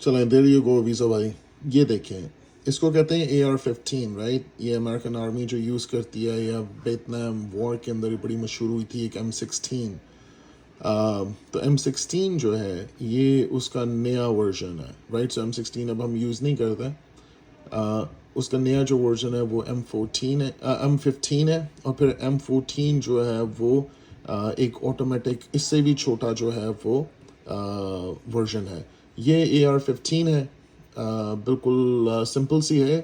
चलें, there you go visa भाई. ये देखें, इसको कहते हैं AR-15, राइट. ये अमेरिकन आर्मी जो यूज़ करती है, या वियतनाम वॉर के अंदर बड़ी मशहूर हुई थी एक M16. तो M16 जो है ये उसका नया वर्जन है, राइट. सो M16 अब हम यूज़ नहीं करते. उसका नया जो वर्जन है वो M14 है, M15 है. और फिर M14 जो है वो एक ऑटोमेटिक इससे भी छोटा जो है वो वर्जन है. ये AR-15 है. बिल्कुल सिंपल सी है.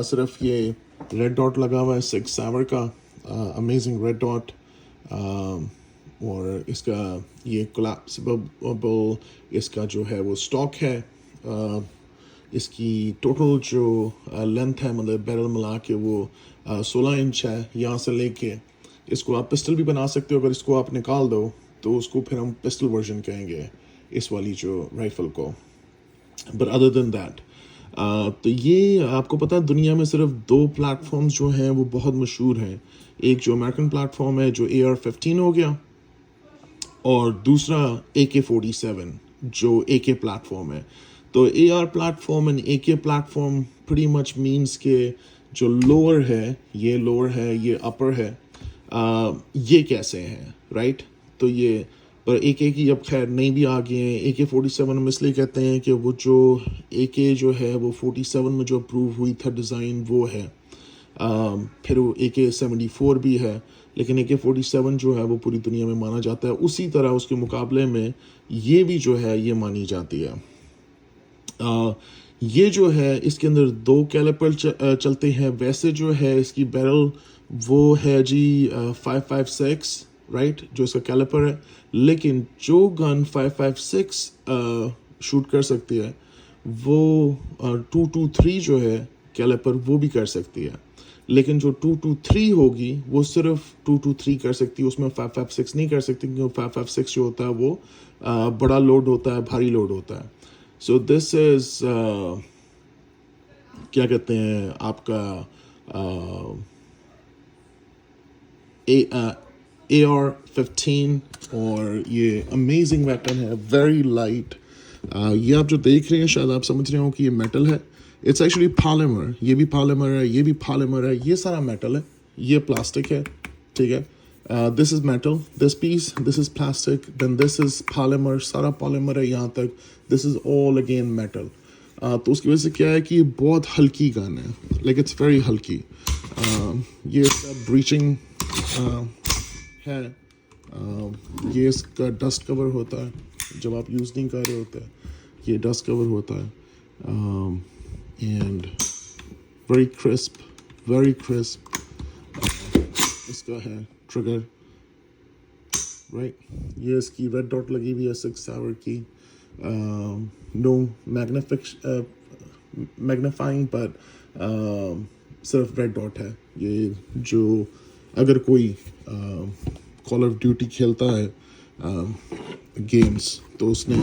सिर्फ ये रेड डॉट लगा हुआ है 6 Sauer का, अमेजिंग रेड डॉट. और इसका ये कोलैप्सिबल इसका जो है वो स्टॉक है. इसकी टोटल जो लेंथ है, मतलब बैरल मिला के वो 16 इंच है. यहाँ से लेके इसको आप पिस्टल भी बना सकते हो. अगर इसको आप निकाल दो तो उसको फिर हम पिस्टल वर्जन कहेंगे इस वाली जो राइफल को. बट अदर देन दैट, तो ये आपको पता है दुनिया में सिर्फ 2 प्लेटफॉर्म्स जो हैं वो बहुत मशहूर हैं. एक जो अमेरिकन प्लेटफॉर्म है जो AR-15 हो गया, और दूसरा AK-47 जो AK प्लेटफॉर्म है. तो AR platform and AK platform pretty much means के जो लोअर है ये लोअर है, ये अपर है. ये कैसे हैं, राइट. तो ये पर AK की अब खैर नहीं भी आ गए हैं. AK-47 हम इसलिए कहते हैं कि वो जो AK जो है वो 47 में जो अप्रूव हुई था डिज़ाइन वो है. फिर वो AK-74 भी है, लेकिन AK-47 जो है वो पूरी दुनिया में माना जाता है. उसी तरह उसके मुकाबले में ये भी जो है ये मानी जाती है. ये जो है इसके अंदर 2 कैलिपर चलते हैं. वैसे जो है इसकी बैरल वो है जी 5.56, राइट, जो इसका कैलिपर है. लेकिन जो गन 5.56 शूट कर सकती है वो 223 जो है कैलिपर वो भी कर सकती है. लेकिन जो 223 होगी वो सिर्फ 223 कर सकती है, उसमें 5.56 नहीं कर सकती, क्योंकि 5.56 जो होता है वो बड़ा लोड होता है, भारी लोड होता है. सो दिस इज़ क्या कहते हैं आपका AR-15. और ये अमेजिंग वेपन है, वेरी लाइट. ये आप जो देख रहे हैं शायद आप समझ रहे हो कि ये मेटल है. It's actually polymer. ये भी पॉलीमर है, ये भी पॉलीमर है, ये सारा मेटल है, ये प्लास्टिक है, ठीक है. This is metal, this piece, this is plastic, then this is polymer, सारा पॉलीमर है यहाँ तक. This is all again metal. तो उसकी वजह से क्या है कि ये बहुत हल्की गन है, लाइक इट्स वेरी हल्की. ये इसका ब्रीचिंग है. ये इसका डस्ट कवर होता है जब आप यूज़ नहीं कर रहे होते, ये डस्ट कवर होता है. And very crisp, very crisp. इसका है ट्रिगर, राइट. ये इसकी रेड डॉट लगी हुई है 6 Sauer की. नो मैग्नीफाइंग, बट सिर्फ रेड डॉट है. ये जो अगर कोई कॉल ऑफ ड्यूटी खेलता है गेम्स, तो उसने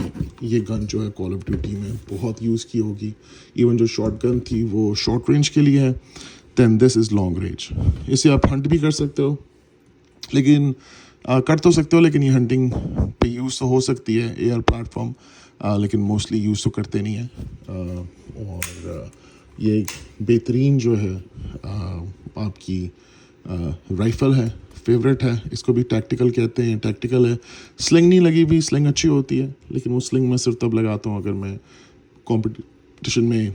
ये गन जो है कॉल ऑफ ड्यूटी में बहुत यूज़ की होगी. इवन जो शॉर्ट गन थी वो शॉर्ट रेंज के लिए है. Then this is long range. इसे आप हंट भी कर सकते हो, लेकिन कर तो सकते हो, लेकिन ये हंटिंग पे यूज़ तो हो सकती है AR प्लेटफॉर्म, लेकिन मोस्टली यूज़ तो करते नहीं है. और ये बेहतरीन जो है आपकी राइफ़ल है, फेवरेट है. इसको भी टैक्टिकल कहते हैं, टैक्टिकल है. स्लिंग नहीं लगी हुई, स्लिंग अच्छी होती है, लेकिन वो स्लिंग मैं सिर्फ तब लगाता हूँ अगर मैं कॉम्पिटिशन में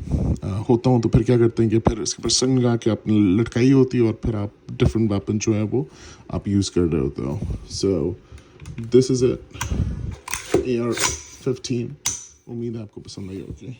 होता हूँ. तो फिर क्या करते हैं कि फिर इसके ऊपर स्लिंग लगा के आपने लटकाई होती है, और फिर आप डिफरेंट वेपन जो है वो आप यूज़ कर रहे होते हो. So this is it, AR-15. उम्मीद है आपको पसंद आई होगी.